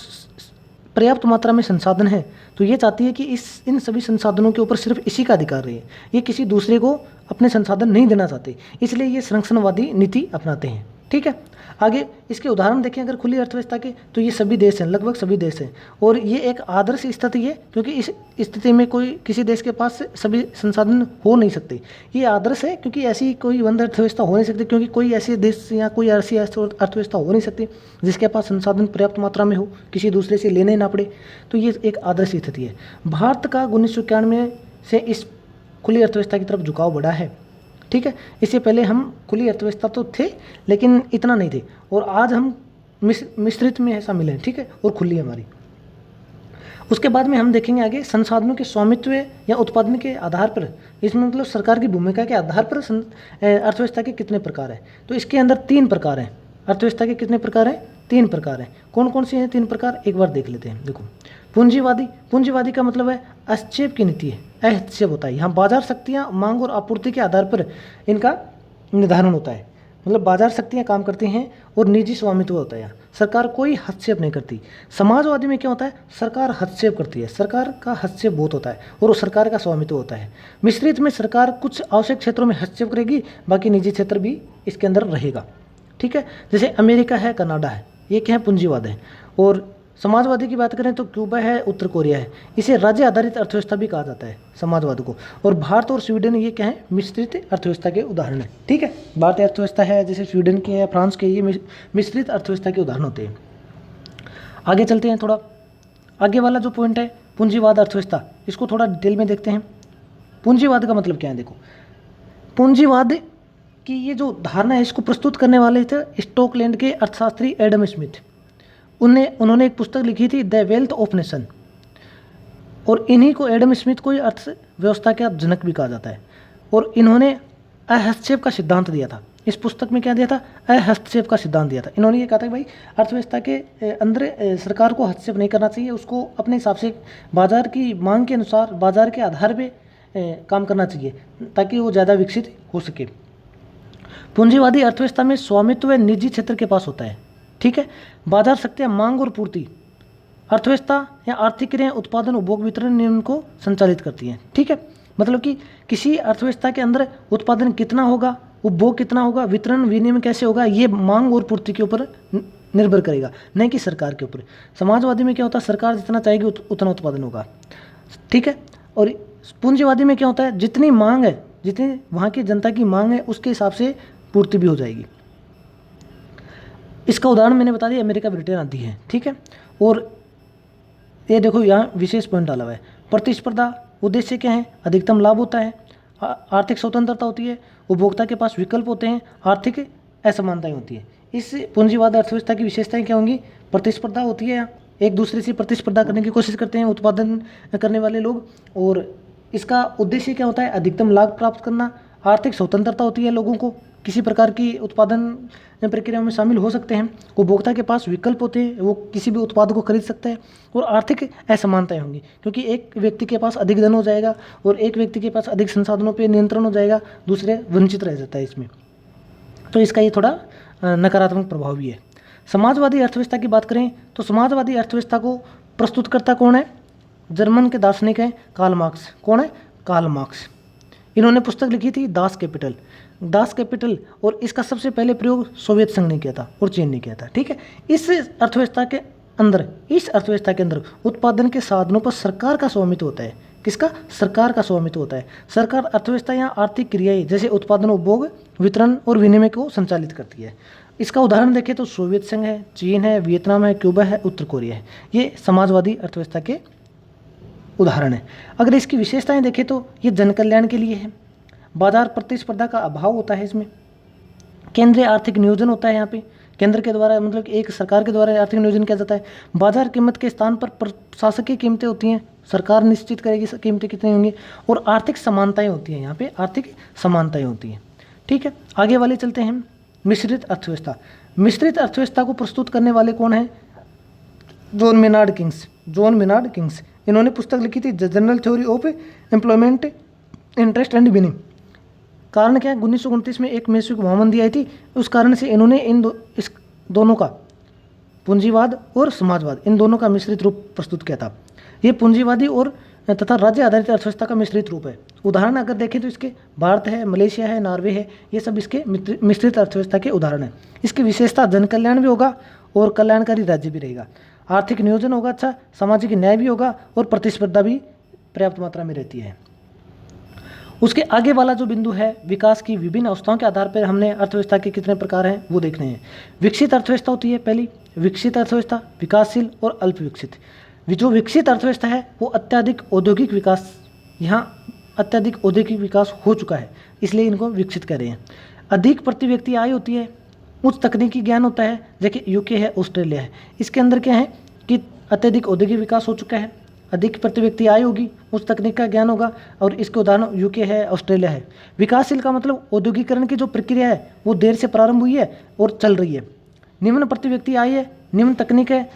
पर्याप्त मात्रा में संसाधन है तो ये चाहती है कि इन सभी संसाधनों के ऊपर सिर्फ इसी का अधिकार रहे, ये किसी दूसरे को अपने संसाधन नहीं देना चाहते, इसलिए ये संरक्षणवादी नीति अपनाते हैं। ठीक है, आगे इसके उदाहरण देखें अगर खुली अर्थव्यवस्था के, तो ये सभी देश हैं, लगभग सभी देश हैं। और ये एक आदर्श स्थिति है क्योंकि इस स्थिति में कोई किसी देश के पास सभी संसाधन हो नहीं सकते। ये आदर्श है क्योंकि ऐसी कोई बंद अर्थव्यवस्था हो नहीं सकती, क्योंकि कोई ऐसे देश या कोई ऐसी अर्थव्यवस्था हो नहीं सकती जिसके पास संसाधन पर्याप्त मात्रा में हो, किसी दूसरे से लेने ना पड़े। तो ये एक आदर्श स्थिति है। भारत का 1991 से इस खुली अर्थव्यवस्था की तरफ झुकाव बढ़ा है। ठीक है, इससे पहले हम खुली अर्थव्यवस्था तो थे लेकिन इतना नहीं थे, और आज हम मिश्रित में ऐसा मिले। ठीक है, और खुली हमारी। उसके बाद में हम देखेंगे आगे संसाधनों के स्वामित्व या उत्पादन के आधार पर, इसमें मतलब सरकार की भूमिका के आधार पर अर्थव्यवस्था के कितने प्रकार हैं। तो इसके अंदर 3 प्रकार हैं। अर्थव्यवस्था के कितने प्रकार हैं, 3 प्रकार हैं। कौन कौन से हैं 3 प्रकार, एक बार देख लेते हैं। देखो, पूंजीवादी का मतलब है हस्तक्षेप की नीति है, हस्तक्षेप होता है। यहाँ बाजार शक्तियाँ, मांग और आपूर्ति के आधार पर इनका निर्धारण होता है। मतलब बाजार शक्तियाँ काम करती हैं और निजी स्वामित्व होता है। सरकार कोई हस्तक्षेप नहीं करती। समाजवादी में क्या होता है, सरकार हस्तक्षेप करती है, सरकार का हस्तक्षेप बहुत होता है और वो सरकार का स्वामित्व होता है। मिश्रित में सरकार कुछ आवश्यक क्षेत्रों में हस्तक्षेप करेगी, बाकी निजी क्षेत्र भी इसके अंदर रहेगा। ठीक है, जैसे अमेरिका है, कनाडा है, ये क्या है, पूंजीवाद है। और समाजवादी की बात करें तो क्यूबा है, उत्तर कोरिया है। इसे राज्य आधारित अर्थव्यवस्था भी कहा जाता है समाजवाद को। और भारत और स्वीडन ये क्या है, मिश्रित अर्थव्यवस्था के उदाहरण है। ठीक है, भारतीय अर्थव्यवस्था है, जैसे स्वीडन की है, फ्रांस के, ये मिश्रित अर्थव्यवस्था के उदाहरण होते हैं। आगे चलते हैं, थोड़ा आगे वाला जो पॉइंट है पूंजीवाद अर्थव्यवस्था, इसको थोड़ा डिटेल में देखते हैं। पूंजीवाद का मतलब क्या है, देखो पूंजीवाद की ये जो धारणा है इसको प्रस्तुत करने वाले थे स्टॉकलैंड के अर्थशास्त्री एडम स्मिथ। उन्होंने एक पुस्तक लिखी थी द वेल्थ ऑफ नेशन, और इन्हीं को, एडम स्मिथ को, अर्थव्यवस्था का जनक भी कहा जाता है। और इन्होंने अहस्तक्षेप का सिद्धांत दिया था। इस पुस्तक में क्या दिया था, अहस्तक्षेप का सिद्धांत दिया था। इन्होंने ये कहा था कि भाई अर्थव्यवस्था के अंदर सरकार को हस्तक्षेप नहीं करना चाहिए, उसको अपने हिसाब से बाजार की मांग के अनुसार, बाजार के आधार पर काम करना चाहिए ताकि वो ज़्यादा विकसित हो सके। पूंजीवादी अर्थव्यवस्था में स्वामित्व निजी क्षेत्र के पास होता है। ठीक है, बाजार शक्तियाँ मांग और पूर्ति, अर्थव्यवस्था या आर्थिक क्रियाएं उत्पादन, उपभोग, वितरण नियम को संचालित करती हैं। ठीक है, मतलब कि किसी अर्थव्यवस्था के अंदर उत्पादन कितना होगा, उपभोग कितना होगा, वितरण विनिमय कैसे होगा, ये मांग और पूर्ति के ऊपर निर्भर करेगा, नहीं कि सरकार के ऊपर। समाजवादी में क्या होता है, सरकार जितना चाहेगी उतना उत्पादन होगा। ठीक है, और पूंजीवादी में क्या होता है, जितनी मांग है, जितनी वहाँ की जनता की मांग है उसके हिसाब से पूर्ति भी हो जाएगी। इसका उदाहरण मैंने बता दिया, अमेरिका, ब्रिटेन आदि है। ठीक है, और ये देखो यहाँ विशेष पॉइंट डाला हुआ है, प्रतिस्पर्धा उद्देश्य क्या है, अधिकतम लाभ होता है, आर्थिक स्वतंत्रता होती है, उपभोक्ता के पास विकल्प होते हैं, आर्थिक असमानताएं होती है। इस पूंजीवाद अर्थव्यवस्था की विशेषताएं क्या होंगी, प्रतिस्पर्धा होती है, एक दूसरे से प्रतिस्पर्धा करने की कोशिश करते हैं उत्पादन करने वाले लोग, और इसका उद्देश्य क्या होता है, अधिकतम लाभ प्राप्त करना, आर्थिक स्वतंत्रता होती है, लोगों को किसी प्रकार की उत्पादन प्रक्रिया में शामिल हो सकते हैं, उपभोक्ता के पास विकल्प होते हैं, वो किसी भी उत्पाद को खरीद सकता है, और आर्थिक असमानताएं होंगी क्योंकि एक व्यक्ति के पास अधिक धन हो जाएगा और एक व्यक्ति के पास अधिक संसाधनों पर नियंत्रण हो जाएगा, दूसरे वंचित रह जाता है इसमें। तो इसका ये थोड़ा नकारात्मक प्रभाव भी है। समाजवादी अर्थव्यवस्था की बात करें तो समाजवादी अर्थव्यवस्था को प्रस्तुत करता कौन है, जर्मन के दार्शनिक हैं कार्ल मार्क्स। कौन है, कार्ल मार्क्स। इन्होंने पुस्तक लिखी थी दास कैपिटल, और इसका सबसे पहले प्रयोग सोवियत संघ ने किया था और चीन ने किया था। ठीक है, इस अर्थव्यवस्था के अंदर उत्पादन के साधनों पर सरकार का स्वामित्व होता है। किसका, सरकार का स्वामित्व होता है। सरकार अर्थव्यवस्था या आर्थिक क्रियाएं जैसे उत्पादन, उपभोग, वितरण और विनिमय को संचालित करती है। इसका उदाहरण देखें तो सोवियत संघ है, चीन है, वियतनाम है, क्यूबा है, उत्तर कोरिया है। ये समाजवादी अर्थव्यवस्था के उदाहरण है। अगर इसकी विशेषताएं देखें तो ये जन कल्याण के लिए है, बाजार प्रतिस्पर्धा का अभाव होता है इसमें, केंद्रीय आर्थिक नियोजन होता है यहाँ पे, केंद्र के द्वारा मतलब एक सरकार के द्वारा आर्थिक नियोजन किया जाता है, बाजार कीमत के स्थान पर प्रशासकीय कीमतें होती हैं, सरकार निश्चित करेगी कीमतें कितनी होंगी, और आर्थिक समानताएं होती हैं, यहाँ पे आर्थिक समानताएं होती हैं। ठीक है, आगे वाले चलते हैं, मिश्रित अर्थव्यवस्था। मिश्रित अर्थव्यवस्था को प्रस्तुत करने वाले कौन है, जॉन मेनार्ड किंग्स। इन्होंने पुस्तक लिखी थी general theory of employment, interest and winning. कारण क्या है, 1929 में एक वैश्विक महामंदी आई थी, उस कारण से इन्होंने इस दोनों का, पूंजीवाद और समाजवाद, इन दोनों का मिश्रित रूप प्रस्तुत किया था। ये पूंजीवादी और तथा राज्य आधारित अर्थव्यवस्था का मिश्रित रूप है। उदाहरण अगर देखें तो इसके भारत है, मलेशिया है, नॉर्वे है, ये सब इसके मिश्रित अर्थव्यवस्था के उदाहरण हैं। इसकी विशेषता जन कल्याण भी होगा और कल्याणकारी राज्य भी रहेगा, आर्थिक नियोजन होगा अच्छा, सामाजिक न्याय भी होगा और प्रतिस्पर्धा भी पर्याप्त मात्रा में रहती है। उसके आगे वाला जो बिंदु है, विकास की विभिन्न अवस्थाओं के आधार पर हमने अर्थव्यवस्था के कितने प्रकार हैं वो देखने हैं। विकसित अर्थव्यवस्था होती है पहली, विकसित अर्थव्यवस्था, विकासशील और अल्प विकसित। जो विकसित अर्थव्यवस्था है वो अत्यधिक औद्योगिक विकास, यहाँ अत्यधिक औद्योगिक विकास हो चुका है इसलिए इनको विकसित कह रहे हैं। अधिक प्रति व्यक्ति आय होती है, उच्च तकनीकी ज्ञान होता है, जैसे यूके है, ऑस्ट्रेलिया है। इसके अंदर क्या है कि अत्यधिक औद्योगिक विकास हो चुका है, अधिक प्रति व्यक्ति आय होगी, उच्च तकनीक का ज्ञान होगा, और इसके उदाहरण यूके है, ऑस्ट्रेलिया है। विकासशील का मतलब औद्योगिकरण की जो प्रक्रिया है वो देर से प्रारंभ हुई है और चल रही है। निम्न प्रति व्यक्ति आय है, निम्न तकनीक है,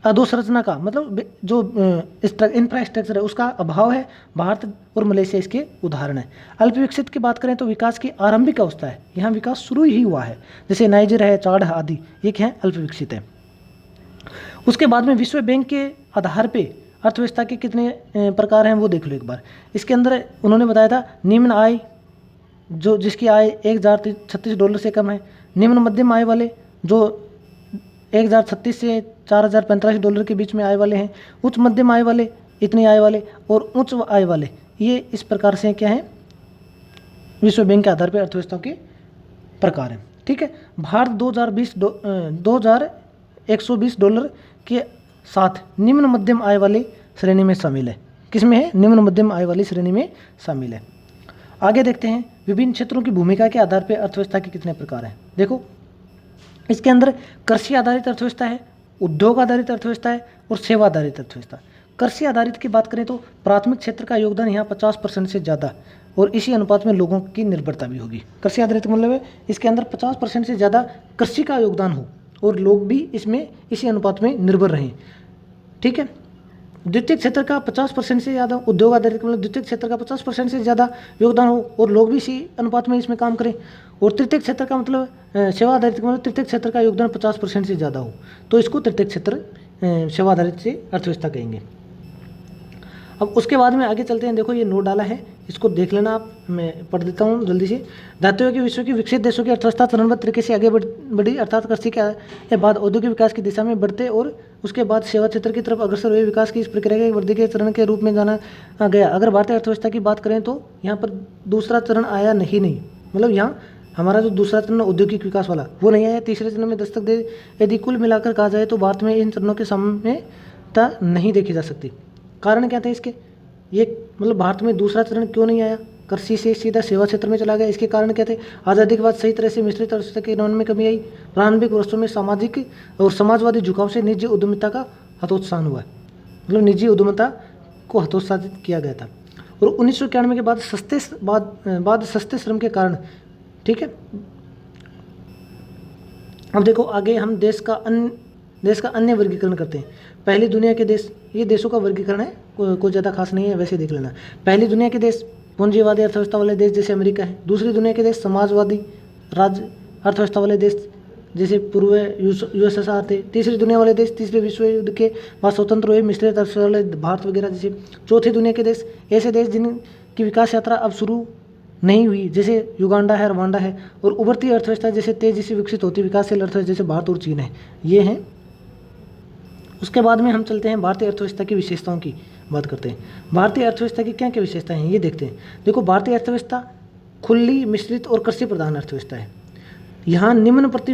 अधोसंरचना का मतलब जो इंफ्रास्ट्रक्चर है उसका अभाव है। भारत और मलेशिया इसके उदाहरण है। अल्प विकसित की बात करें तो विकास की आरंभिक अवस्था है, यहाँ विकास शुरू ही हुआ है, जैसे नाइजर है, चाड है आदि, ये क्या है, अल्प विकसित है। उसके बाद में विश्व बैंक के आधार पे अर्थव्यवस्था के कितने प्रकार हैं वो देख लो एक बार। इसके अंदर उन्होंने बताया था निम्न आय, जो जिसकी आय $1036 से कम है, निम्न मध्यम आय वाले जो $1036 से $4045 के बीच में आय वाले हैं, उच्च मध्यम आय वाले इतनी आय वाले, और उच्च आय वाले, ये इस प्रकार से क्या है, विश्व बैंक के आधार पर अर्थव्यवस्थाओं के प्रकार हैं। ठीक है, भारत $2120 के साथ निम्न मध्यम आय वाली श्रेणी में शामिल है। किसमें है, निम्न मध्यम आय वाली श्रेणी में शामिल है। आगे देखते हैं विभिन्न क्षेत्रों की भूमिका के आधार पर अर्थव्यवस्था के कितने प्रकार हैं। देखो इसके अंदर कृषि आधारित अर्थव्यवस्था है, उद्योग आधारित अर्थव्यवस्था है और सेवा आधारित अर्थव्यवस्था। कृषि आधारित की बात करें तो प्राथमिक क्षेत्र का योगदान यहाँ 50% से ज़्यादा, और इसी अनुपात में लोगों की निर्भरता भी होगी। कृषि आधारित मतलब है इसके अंदर 50% से ज़्यादा कृषि का योगदान हो और लोग भी इसमें इसी अनुपात में निर्भर रहें। ठीक है, द्वितीय क्षेत्र का 50% से ज़्यादा, उद्योग आधारित मतलब द्वितीय क्षेत्र का 50% से ज़्यादा योगदान हो और लोग भी इसी अनुपात में इसमें काम करें। और तृतीय क्षेत्र का मतलब सेवा आधारित मतलब तृतीय क्षेत्र का योगदान 50% से ज़्यादा हो, तो इसको तृतीय क्षेत्र सेवा आधारित से अर्थव्यवस्था कहेंगे। अब उसके बाद में आगे चलते हैं। देखो ये नोट डाला है, इसको देख लेना आप, मैं पढ़ देता हूँ जल्दी से। धातुओं की विश्व की विकसित देशों की अर्थव्यवस्था चरणबद्ध तरीके से आगे बढ़ी, अर्थात कृषि के बाद औद्योगिक विकास की दिशा में बढ़ते और उसके बाद सेवा क्षेत्र की तरफ अग्रसर हुए विकास की इस प्रक्रिया के वृद्धि के चरण के रूप में जाना गया। अगर भारतीय अर्थव्यवस्था की बात करें तो यहाँ पर दूसरा चरण आया नहीं, मतलब यहाँ हमारा जो दूसरा चरण औद्योगिक विकास वाला वो नहीं आया। तीसरे चरण में दस्तक दे, यदि कुल मिलाकर कहा जाए तो भारत में इन चरणों के साम्यता नहीं देखी जा सकती। कारण क्या था इसके, ये मतलब भारत में दूसरा चरण क्यों नहीं आया, कृषि से सीधा सेवा क्षेत्र में चला गया, इसके कारण क्या थे। आज़ादी के बाद सही तरह से मिश्रित अर्थव्यवस्था के निर्माण में कमी आई। प्रारंभिक वर्षों में सामाजिक और समाजवादी झुकाव से निजी उद्यमिता का हतोत्साहन हुआ, मतलब निजी उद्यमिता को हतोत्साहित किया गया था। और 1991 के बाद सस्ते श्रम के कारण, ठीक है। अब देखो आगे हम देश का अन्य वर्गीकरण करते हैं। पहली दुनिया के देश, ये देशों का वर्गीकरण है, कोई ज़्यादा खास नहीं है, वैसे देख लेना। पहली दुनिया के देश पूंजीवादी अर्थव्यवस्था वाले देश जैसे अमेरिका है। दूसरी दुनिया के देश समाजवादी राज्य अर्थव्यवस्था वाले देश जैसे पूर्व यूएसएसआर थे। तीसरी दुनिया वाले देश तीसरे विश्व युद्ध के बाद स्वतंत्र हुए मिश्रित अर्थव्यवस्था वाले भारत वगैरह जैसे। चौथी दुनिया के देश ऐसे देश जिनकी विकास यात्रा अब शुरू नहीं हुई, जैसे युगांडा है, रवांडा है। और उभरती अर्थव्यवस्था जैसे तेजी से विकसित होती विकासशील अर्थव्यवस्था जैसे भारत और चीन है, ये हैं। उसके बाद में हम चलते हैं भारतीय अर्थव्यवस्था की विशेषताओं की बात करते हैं। भारतीय अर्थव्यवस्था की क्या क्या विशेषताएं हैं ये देखते हैं। देखो भारतीय अर्थव्यवस्था खुली, मिश्रित और कृषि प्रधान अर्थव्यवस्था है। यहाँ निम्न प्रति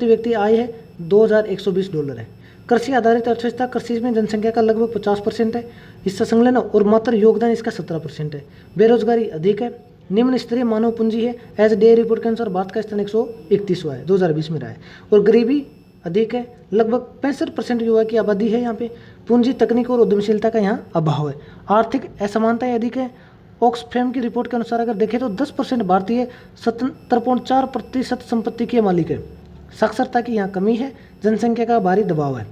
व्यक्ति आय है $2120 है। कृषि आधारित अर्थव्यवस्था, कृषि में जनसंख्या का लगभग 50% है इससे संलग्न, और मात्र योगदान इसका 17% है। बेरोजगारी अधिक है। निम्न स्तरीय मानव पूंजी है। एज डे रिपोर्ट के अनुसार भारत का स्थान 131वां है, 2020 में रहा है। और गरीबी अधिक है, लगभग 65% युवा की आबादी है यहाँ पे। पूंजी, तकनीक और उद्यमशीलता का यहाँ अभाव है। आर्थिक असमानताएं अधिक है। ऑक्सफैम की रिपोर्ट के अनुसार अगर देखें तो 10% भारतीय 77.4% संपत्ति के मालिक है। साक्षरता की यहाँ कमी है। जनसंख्या का भारी दबाव है।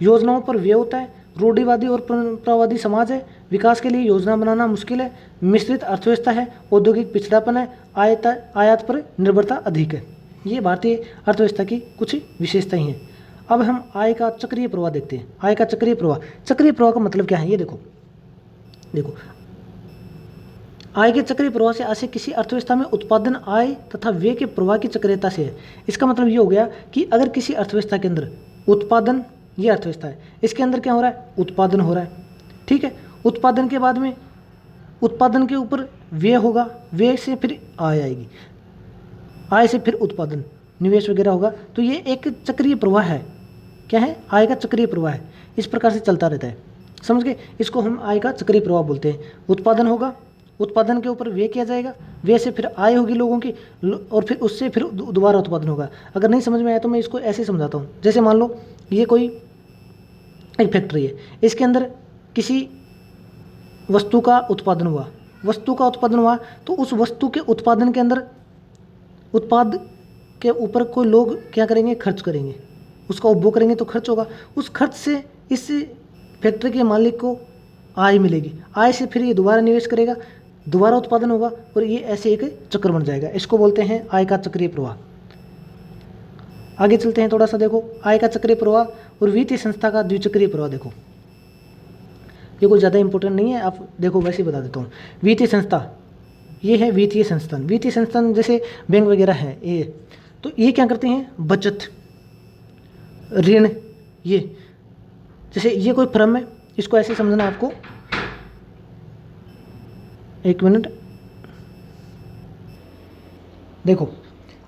योजनाओं पर व्यय होता है। रूढ़िवादी और परंपरावादी समाज है। विकास के लिए योजना बनाना मुश्किल है। मिश्रित अर्थव्यवस्था है। औद्योगिक पिछड़ापन है। आयात पर निर्भरता अधिक है। ये भारतीय अर्थव्यवस्था की कुछ विशेषताएं हैं। अब हम आय का चक्रीय प्रवाह देखते हैं। आय का चक्रीय प्रवाह का मतलब क्या है ये देखो आय के चक्रीय प्रवाह से आशय किसी अर्थव्यवस्था में उत्पादन, आय तथा व्यय के प्रवाह की चक्रीयता से है। इसका मतलब ये हो गया कि अगर किसी अर्थव्यवस्था के अंदर उत्पादन, ये अर्थव्यवस्था है, इसके अंदर क्या हो रहा है, उत्पादन हो रहा है, ठीक है। उत्पादन के बाद में उत्पादन के ऊपर व्यय होगा, व्यय से फिर आय आएगी, आय से फिर उत्पादन, निवेश वगैरह होगा। तो ये एक चक्रीय प्रवाह है। क्या है, आय का चक्रीय प्रवाह है। इस प्रकार से चलता रहता है, समझ गए। इसको हम आय का चक्रीय प्रवाह बोलते हैं। उत्पादन होगा, उत्पादन के ऊपर व्यय किया जाएगा, व्यय से फिर आय होगी लोगों की, और फिर उससे फिर दोबारा उत्पादन होगा। अगर नहीं समझ में आया तो मैं इसको ऐसे समझाता हूँ। जैसे मान लो ये कोई एक फैक्ट्री है, इसके अंदर किसी वस्तु का उत्पादन हुआ, तो उस वस्तु के उत्पादन के अंदर उत्पाद के ऊपर कोई लोग क्या करेंगे, खर्च करेंगे। उसका उपभोग करेंगे तो खर्च होगा, उस खर्च से इस फैक्ट्री के मालिक को आय मिलेगी, आय से फिर ये दोबारा निवेश करेगा, दोबारा उत्पादन होगा और ये ऐसे एक चक्र बन जाएगा। इसको बोलते हैं आय का चक्रीय प्रवाह। आगे चलते हैं थोड़ा सा, देखो आय का चक्रीय प्रवाह और वित्तीय संस्था का द्विचक्रीय प्रवाह। देखो ये कोई ज़्यादा इंपॉर्टेंट नहीं है, आप देखो वैसे ही बता देता हूँ। वित्तीय संस्था, ये है वित्तीय संस्थान। वित्तीय संस्थान जैसे बैंक वगैरह है ये, तो ये क्या करते हैं, बचत, ऋण, ये जैसे ये कोई फर्म है, इसको ऐसे समझना है आपको, एक मिनट, देखो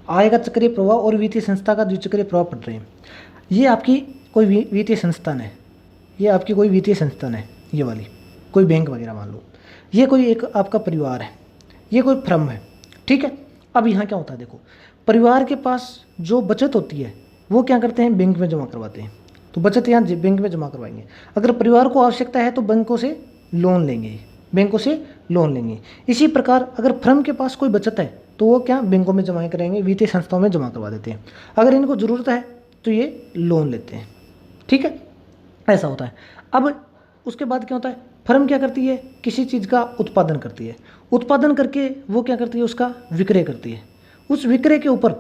आय का चक्रीय प्रवाह और वित्तीय संस्था का द्विचक्रीय प्रवाह पढ़ रहे हैं। ये आपकी कोई वित्तीय संस्थान है, ये आपकी कोई वित्तीय संस्थान है, ये वाली कोई बैंक वगैरह मान लो, ये कोई एक आपका परिवार है, ये कोई फर्म है, ठीक है। अब यहाँ क्या होता है, देखो परिवार के पास जो बचत होती है वो क्या करते हैं, बैंक में जमा करवाते हैं। तो बचत यहाँ बैंक में जमा करवाएंगे। अगर परिवार को आवश्यकता है तो बैंकों से लोन लेंगे, बैंकों से लोन लेंगे। इसी प्रकार अगर फर्म के पास कोई बचत है तो वो क्या बैंकों में जमा करेंगे, वित्तीय संस्थाओं में जमा करवा देते हैं। अगर इनको ज़रूरत है तो ये लोन लेते हैं, ठीक है, ऐसा होता है। अब उसके बाद क्या होता है, फर्म क्या करती है, किसी चीज़ का उत्पादन करती है, उत्पादन करके वो क्या करती है, उसका विक्रय करती है। उस विक्रय के ऊपर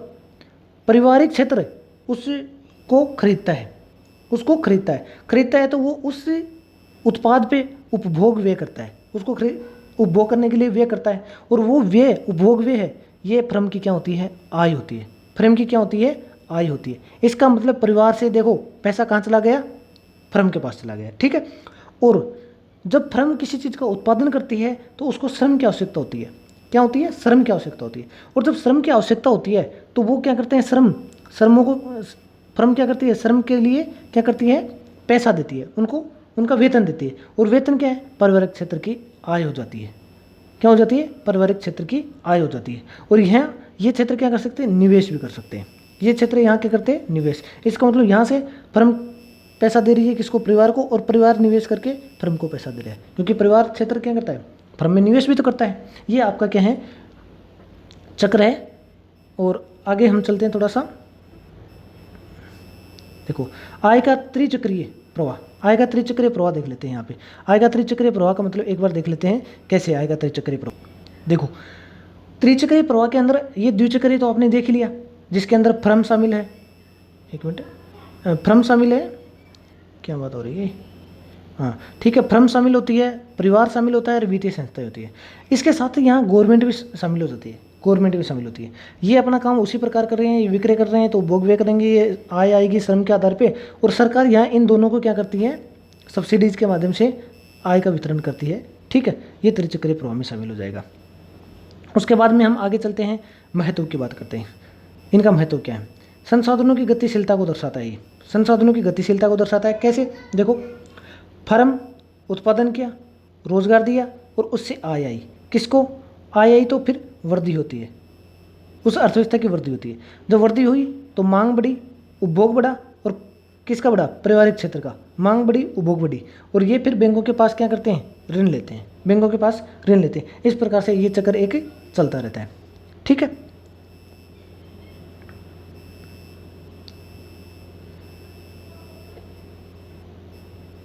पारिवारिक क्षेत्र उसको खरीदता है, उसको खरीदता है तो वो उस उत्पाद पे उपभोग व्यय करता है, उसको उपभोग करने के लिए व्यय करता है, और वो व्यय, उपभोग व्यय है, ये फर्म की क्या होती है, आय होती है। फर्म की क्या होती है, आय होती है। इसका मतलब परिवार से देखो पैसा कहाँ चला गया, फर्म के पास चला गया, ठीक है। और जब फर्म किसी चीज़ का उत्पादन करती है तो उसको श्रम की आवश्यकता होती है, क्या होती है, श्रम की आवश्यकता होती है। और जब श्रम की आवश्यकता होती है तो वो क्या करते हैं, श्रमों को फर्म क्या करती है, श्रम के लिए क्या करती है, पैसा देती है, उनको उनका वेतन देती है। और वेतन क्या है, पारिवारिक क्षेत्र की आय हो जाती है। क्या हो जाती है, पारिवारिक क्षेत्र की आय हो जाती है। और यहाँ ये क्षेत्र क्या कर सकते हैं, निवेश भी कर सकते हैं। ये क्षेत्र यहाँ क्या करते हैं, निवेश। इसका मतलब यहाँ से फर्म पैसा दे रही है किसको, परिवार को, और परिवार निवेश करके फर्म को पैसा दे रहा है, क्योंकि परिवार क्षेत्र क्या करता है, फर्म में निवेश भी तो करता है। ये आपका क्या है, चक्र है। और आगे हम चलते हैं थोड़ा सा, देखो आय का त्रिचक्रीय प्रवाह, आय का त्रिचक्रीय प्रवाह देख लेते हैं। यहाँ पे आय का त्रिचक्रीय प्रवाह का मतलब एक बार देख लेते हैं कैसे आएगा त्रिचक्रीय प्रवाह। देखो त्रिचक्रीय प्रवाह के अंदर ये द्विचक्रीय तो आपने देख लिया, जिसके अंदर फर्म शामिल है, एक मिनट, फर्म शामिल है, क्या बात हो रही है, हाँ ठीक है, फर्म शामिल होती है, परिवार शामिल होता है और वित्तीय संस्था होती है। इसके साथ ही यहाँ गवर्नमेंट भी शामिल हो जाती है, गवर्नमेंट भी शामिल होती है। ये अपना काम उसी प्रकार कर रहे हैं, ये विक्रय कर रहे हैं तो उपभोग व्यय करेंगे, ये आय आएगी श्रम के आधार पे। और सरकार यहाँ इन दोनों को क्या करती है, सब्सिडीज़ के माध्यम से आय का वितरण करती है, ठीक है। ये त्रिचक्रीय प्रवाह में शामिल हो जाएगा। उसके बाद में हम आगे चलते हैं, महत्व की बात करते हैं। इनका महत्व क्या है, संसाधनों की गतिशीलता को दर्शाता है। ये संसाधनों की गतिशीलता को दर्शाता है, कैसे, देखो फर्म उत्पादन किया, रोजगार दिया और उससे आय आई, किसको आय आई, तो फिर वृद्धि होती है, उस अर्थव्यवस्था की वृद्धि होती है। जब वृद्धि हुई तो मांग बढ़ी, उपभोग बढ़ा, और किसका बढ़ा, पारिवारिक क्षेत्र का, मांग बढ़ी, उपभोग बढ़ी। और ये फिर बैंकों के पास क्या करते हैं, ऋण लेते हैं, बैंकों के पास ऋण लेते हैं। इस प्रकार से ये चक्र एक चलता रहता है, ठीक है।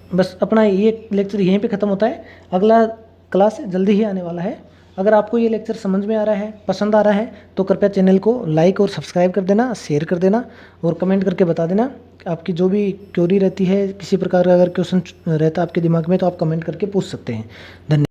बस अपना ये लेक्चर यहीं पे ख़त्म होता है, अगला क्लास जल्दी ही आने वाला है। अगर आपको ये लेक्चर समझ में आ रहा है, पसंद आ रहा है, तो कृपया चैनल को लाइक और सब्सक्राइब कर देना, शेयर कर देना और कमेंट करके बता देना। आपकी जो भी क्वेरी रहती है, किसी प्रकार का अगर क्वेश्चन रहता है आपके दिमाग में, तो आप कमेंट करके पूछ सकते हैं। धन्यवाद।